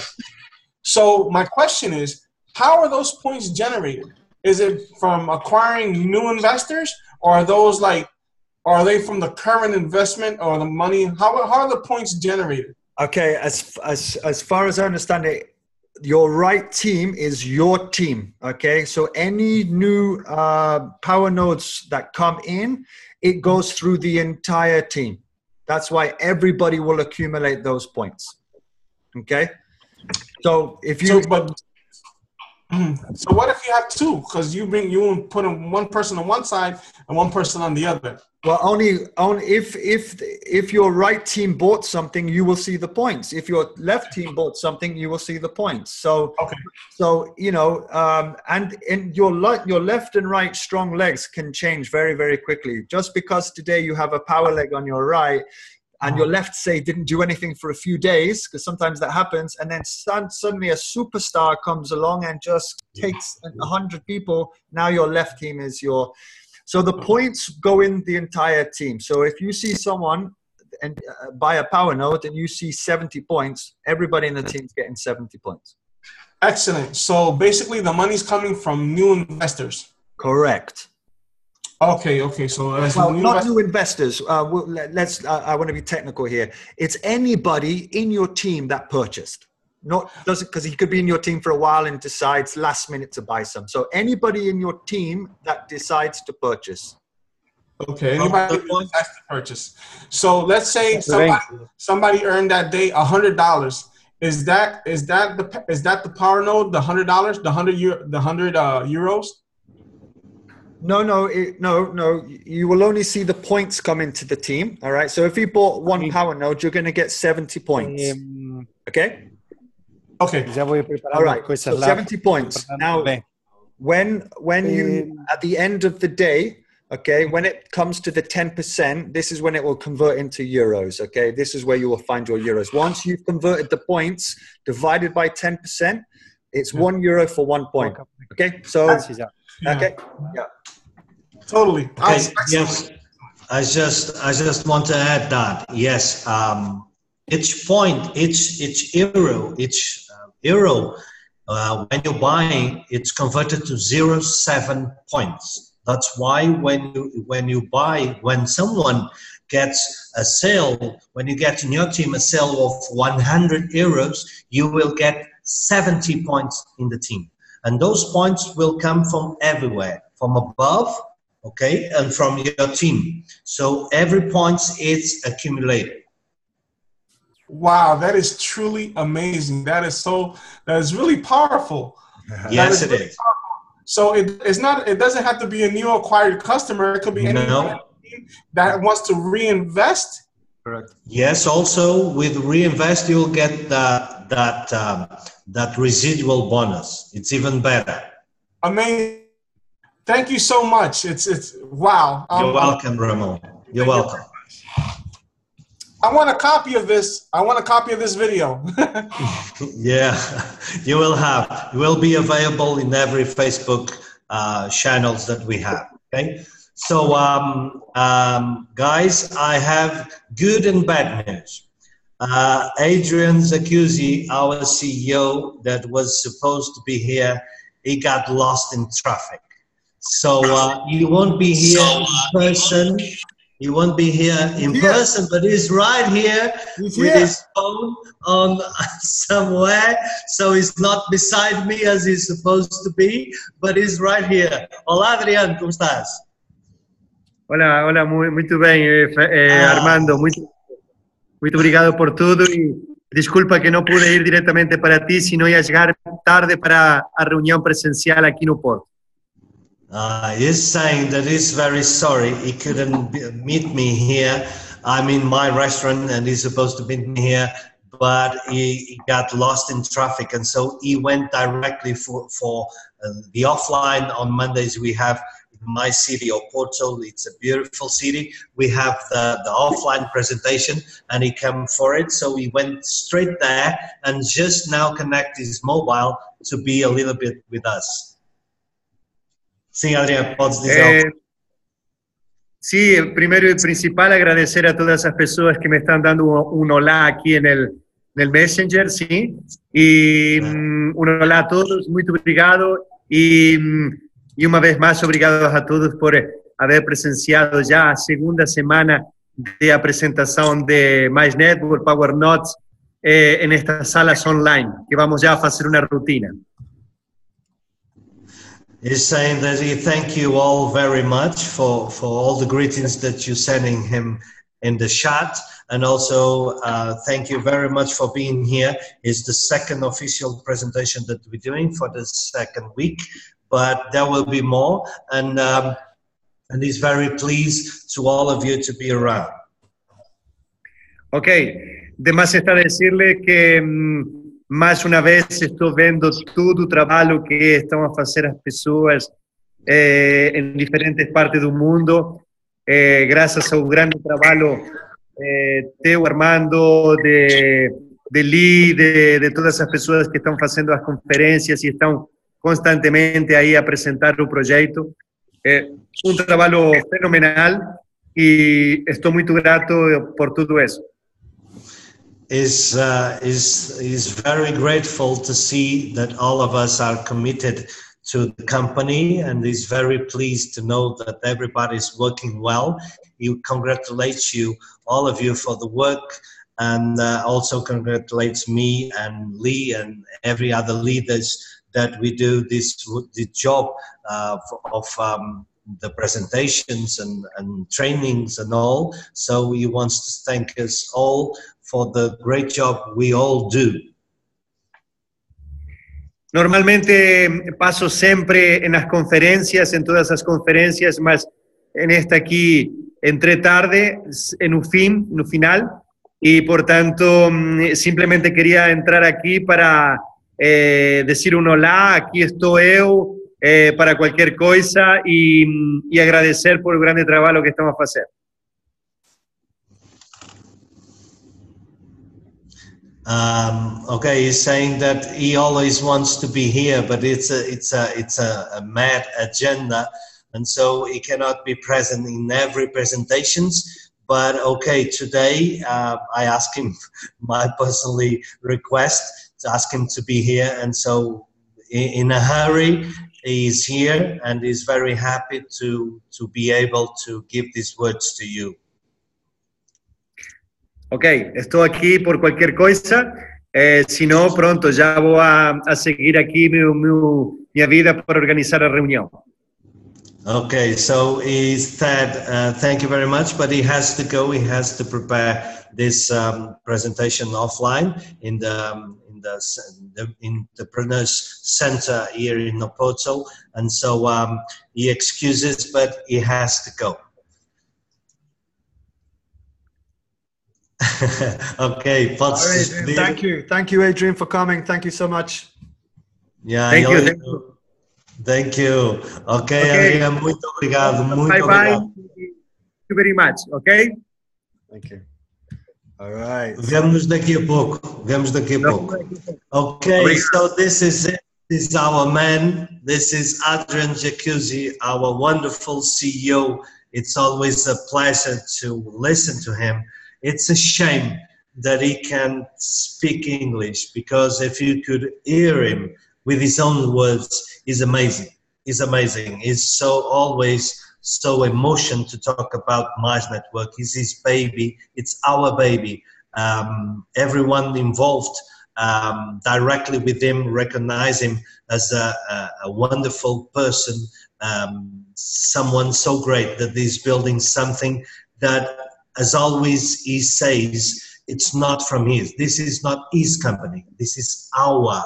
So my question is, how are those points generated? Is it from acquiring new investors, or are they from the current investment or the money? How are the points generated? Okay, as far as I understand it, your right team is your team. Okay, so any new power nodes that come in, it goes through the entire team. That's why everybody will accumulate those points. Okay, so if you so what if you have two? Because you put one person on one side and one person on the other. Well, only if your right team bought something, you will see the points. If your left team bought something, you will see the points. So, okay. So you know, and your left and right strong legs can change very, very quickly. Just because today you have a power leg on your right, and your left, say, didn't do anything for a few days, because sometimes that happens, and then suddenly a superstar comes along and just takes 100 people. Now your left team is your... So the points go in the entire team. So if you see someone and buy a power node and you see 70 points, everybody in the team is getting 70 points. Excellent. So basically the money's coming from new investors. Correct. Okay. So well, not new investors. I want to be technical here. It's anybody in your team that purchased. Because he could be in your team for a while and decides last minute to buy some. So anybody in your team that decides to purchase. Okay, anybody that decides to purchase. So let's say somebody earned that day $100, Is that the power node, the $100, the 100 euros? No. You will only see the points come into the team. All right. So if you bought one power node, you're going to get 70 points. Okay. Okay. Ya voy preparando All right. cosas So 70 points. Now, Ve. when you at the end of the day, okay, when it comes to the 10%, this is when it will convert into euros. Okay, this is where you will find your euros. Once you've converted the points divided by 10%, it's €1 for 1 point. Okay, so okay, yeah, totally. Okay, yes, I just want to add that yes, each point, each euro. When you're buying, it's converted to 0.7 points. That's why when you buy, when someone gets a sale, when you get in your team a sale of 100 euros, you will get 70 points in the team. And those points will come from everywhere, from above, okay, and from your team. So every point is accumulated. Wow, that is truly amazing. That is really powerful. Yes, it is. So it doesn't have to be a new acquired customer. It could be anyone that wants to reinvest. Correct. Yes, also with reinvest, you'll get that residual bonus. It's even better. Amazing. Thank you so much. It's wow. You're welcome, Ramon. You're welcome. I want a copy of this. I want a copy of this video. Yeah, you will have. It will be available in every Facebook channels that we have. Okay. So, guys, I have good and bad news. Adrian Zacuzzi, our CEO, that was supposed to be here, he got lost in traffic. So he won't be here in person. He won't be here in person, but he's right here with his phone on somewhere. So he's not beside me as he's supposed to be, but he's right here. Olá, Adriano, como estás? Hola, muito bem, Armando, muito obrigado por tudo e desculpa que não pude ir diretamente para ti, senão ia chegar tarde para a reunião presencial aqui no Porto. He's saying that he's very sorry he couldn't meet me here. I'm in my restaurant and he's supposed to meet me here, but he got lost in traffic, and so he went directly for the offline. On Mondays we have my city of Porto. It's a beautiful city. We have the offline presentation and he came for it, so he went straight there and just now connect his mobile to be a little bit with us. Sim, Adriano, podes dizer algo? Sí, primero y principal agradecer a todas esas personas que me están dando un hola aquí en el Messenger, ¿sí? Y un hola a todos, muy obrigado y una vez más obrigado a todos por haber presenciado ya a segunda semana de la presentación de Mize Network, Powernodes, en estas salas online, que vamos ya a hacer una rutina. He's saying that he thank you all very much for all the greetings that you're sending him in the chat, and also thank you very much for being here. It's the second official presentation that we're doing for the second week, but there will be more, and he's very pleased to all of you to be around. Ok, de más está decirle que mais uma vez estou vendo todo o trabalho que estão a fazer as pessoas em diferentes partes do mundo, graças ao grande trabalho teu, Armando, de Lee, de todas as pessoas que estão fazendo as conferências e estão constantemente aí a apresentar o projeto. Um trabalho fenomenal e estou muito grato por tudo isso. Is very grateful to see that all of us are committed to the company, and is very pleased to know that everybody is working well. He congratulates you, all of you, for the work, and also congratulates me and Lee and every other leaders that we do the job of the presentations and trainings and all. So he wants to thank us all for the great job we all do. Normalmente paso sempre nas conferências, em todas as conferências, mas nesta aqui entré tarde, no final, y por tanto simplemente quería entrar aquí para decir un hola, aquí estoy eu, para qualquer coisa e agradecer por o grande trabalho que estamos a fazer. Okay, he's saying that he always wants to be here, but it's a mad agenda, and so he cannot be present in every presentations. But okay, today I asked him my personally request to ask him to be here, and so in a hurry he's here and is very happy to be able to give these words to you. Ok, estoy aquí por cualquier cosa, si no, pronto ya voy a seguir aquí mi vida para organizar la reunión. Okay, so he said, thank you very much, but he has to go. He has to prepare this presentation offline in the Entrepreneurs Center here in Oporto, and so he excuses, but he has to go. Okay, thank you, Adrian, for coming. Thank you so much. Yeah, thank you. Thank you. Okay, Adrian, muito obrigado. Muito Bye. obrigado. Thank you very much. Okay. Thank you. All right. Vemo-nos daqui a pouco. Okay, so this is it. This is our man. This is Adrian Jacuzzi, our wonderful CEO. It's always a pleasure to listen to him. It's a shame that he can't speak English, because if you could hear him with his own words, he's amazing. He's amazing. He's always so emotional to talk about Mize Network. It's his baby. It's our baby. Everyone involved directly with him recognize him as a wonderful person, someone so great that he's building something that, as always he says, it's not from his. This is not his company. This is our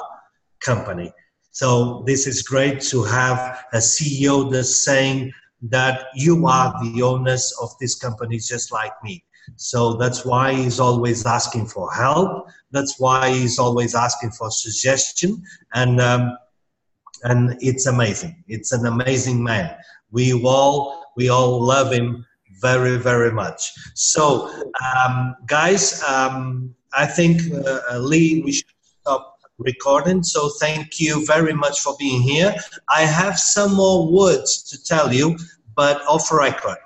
company. So this is great to have a CEO that's saying that you are the owners of this company just like me. So that's why he's always asking for help. That's why he's always asking for suggestion. And it's amazing. It's an amazing man. We all love him very, very much. So, guys, I think, Lee, we should stop recording. So thank you very much for being here. I have some more words to tell you, but off record.